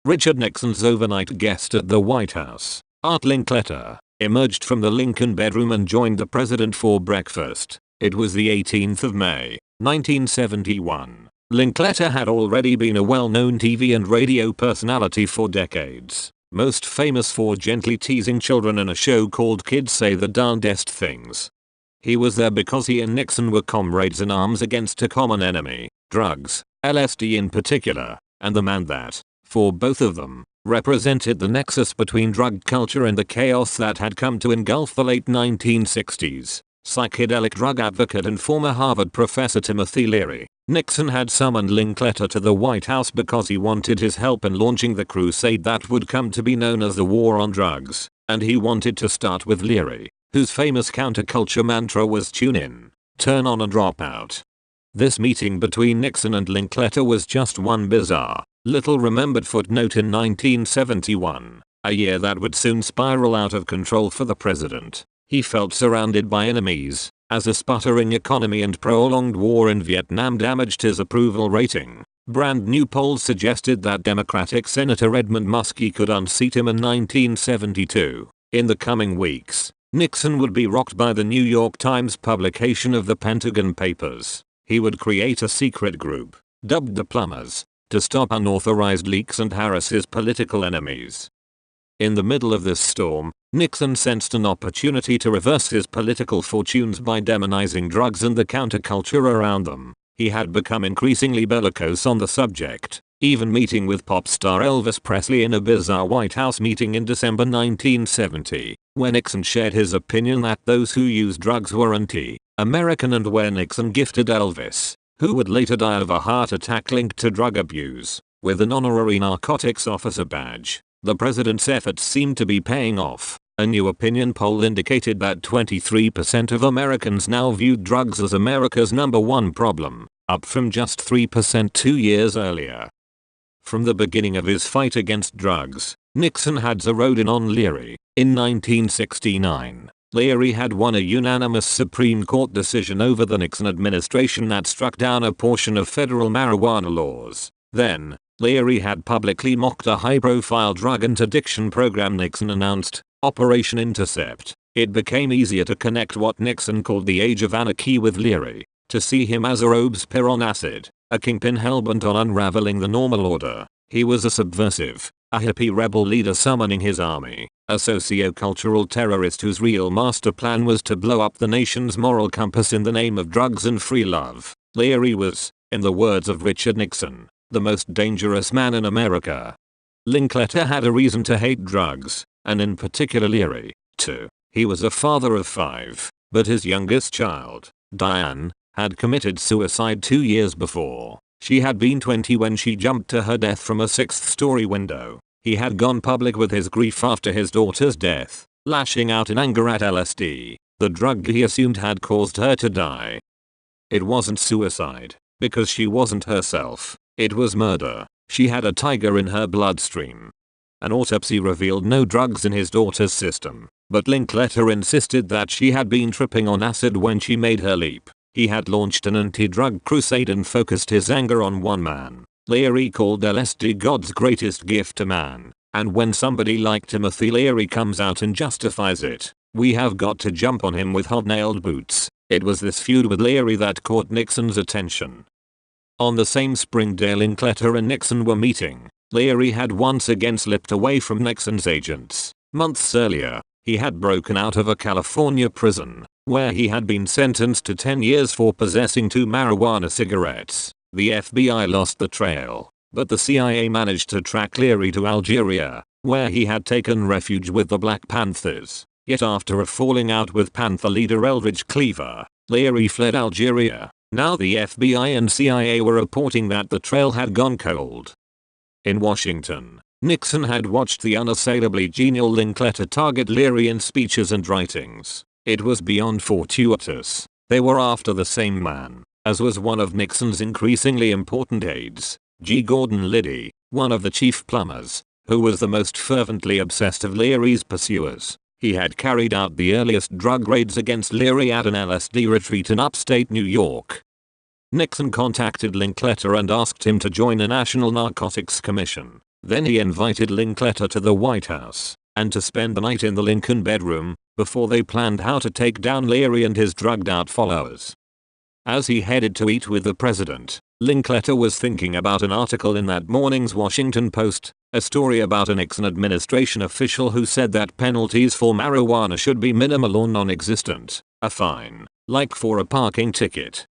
Richard Nixon's overnight guest at the White House, Art Linkletter, emerged from the Lincoln bedroom and joined the president for breakfast. It was the 18th of May, 1971. Linkletter had already been a well-known TV and radio personality for decades, most famous for gently teasing children in a show called Kids Say the Darndest Things. He was there because he and Nixon were comrades in arms against a common enemy, drugs, LSD in particular, and the man that, for both of them, represented the nexus between drug culture and the chaos that had come to engulf the late 1960s. Psychedelic drug advocate and former Harvard professor Timothy Leary. Nixon had summoned Linkletter to the White House because he wanted his help in launching the crusade that would come to be known as the War on Drugs, and he wanted to start with Leary, whose famous counterculture mantra was tune in, turn on and drop out. This meeting between Nixon and Linkletter was just one bizarre, little remembered footnote in 1971, a year that would soon spiral out of control for the president. He felt surrounded by enemies, as a sputtering economy and prolonged war in Vietnam damaged his approval rating. Brand new polls suggested that Democratic Senator Edmund Muskie could unseat him in 1972. In the coming weeks, Nixon would be rocked by the New York Times publication of the Pentagon Papers. He would create a secret group, dubbed the Plumbers, to stop unauthorized leaks and harass his political enemies. In the middle of this storm, Nixon sensed an opportunity to reverse his political fortunes by demonizing drugs and the counterculture around them. He had become increasingly bellicose on the subject, even meeting with pop star Elvis Presley in a bizarre White House meeting in December 1970, where Nixon shared his opinion that those who use drugs were anti-American, and where Nixon gifted Elvis, who would later die of a heart attack linked to drug abuse, with an honorary narcotics officer badge. The president's efforts seemed to be paying off. A new opinion poll indicated that 23% of Americans now viewed drugs as America's #1 problem, up from just 3% 2 years earlier. From the beginning of his fight against drugs, Nixon had zeroed in on Leary. In 1969, Leary had won a unanimous Supreme Court decision over the Nixon administration that struck down a portion of federal marijuana laws. Then, Leary had publicly mocked a high-profile drug interdiction program Nixon announced, Operation Intercept. It became easier to connect what Nixon called the Age of Anarchy with Leary, to see him as a Robespierre on acid, a kingpin hellbent on unraveling the normal order. He was a subversive, a hippie rebel leader summoning his army, a socio-cultural terrorist whose real master plan was to blow up the nation's moral compass in the name of drugs and free love. Leary was, in the words of Richard Nixon, the most dangerous man in America. Linkletter had a reason to hate drugs, and in particular Leary, too. He was a father of 5, but his youngest child, Diane, had committed suicide 2 years before. She had been 20 when she jumped to her death from a 6th-story window. He had gone public with his grief after his daughter's death, lashing out in anger at LSD, the drug he assumed had caused her to die. It wasn't suicide, because she wasn't herself. It was murder. She had a tiger in her bloodstream. An autopsy revealed no drugs in his daughter's system, but Linkletter insisted that she had been tripping on acid when she made her leap. He had launched an anti-drug crusade and focused his anger on one man. Leary called LSD God's greatest gift to man, and when somebody like Timothy Leary comes out and justifies it, we have got to jump on him with hobnailed boots. It was this feud with Leary that caught Nixon's attention. On the same spring day Linkletter and Nixon were meeting, Leary had once again slipped away from Nixon's agents. Months earlier, he had broken out of a California prison, where he had been sentenced to 10 years for possessing 2 marijuana cigarettes. The FBI lost the trail, but the CIA managed to track Leary to Algeria, where he had taken refuge with the Black Panthers. Yet after a falling out with Panther leader Eldridge Cleaver, Leary fled Algeria. Now the FBI and CIA were reporting that the trail had gone cold. In Washington, Nixon had watched the unassailably genial Linkletter target Leary in speeches and writings. It was beyond fortuitous. They were after the same man, as was one of Nixon's increasingly important aides, G. Gordon Liddy, one of the chief plumbers, who was the most fervently obsessed of Leary's pursuers. He had carried out the earliest drug raids against Leary at an LSD retreat in upstate New York. Nixon contacted Linkletter and asked him to join a National Narcotics Commission. Then he invited Linkletter to the White House and to spend the night in the Lincoln bedroom before they planned how to take down Leary and his drugged out followers. As he headed to eat with the president, Linkletter was thinking about an article in that morning's Washington Post, a story about a Nixon administration official who said that penalties for marijuana should be minimal or non-existent, a fine, like for a parking ticket,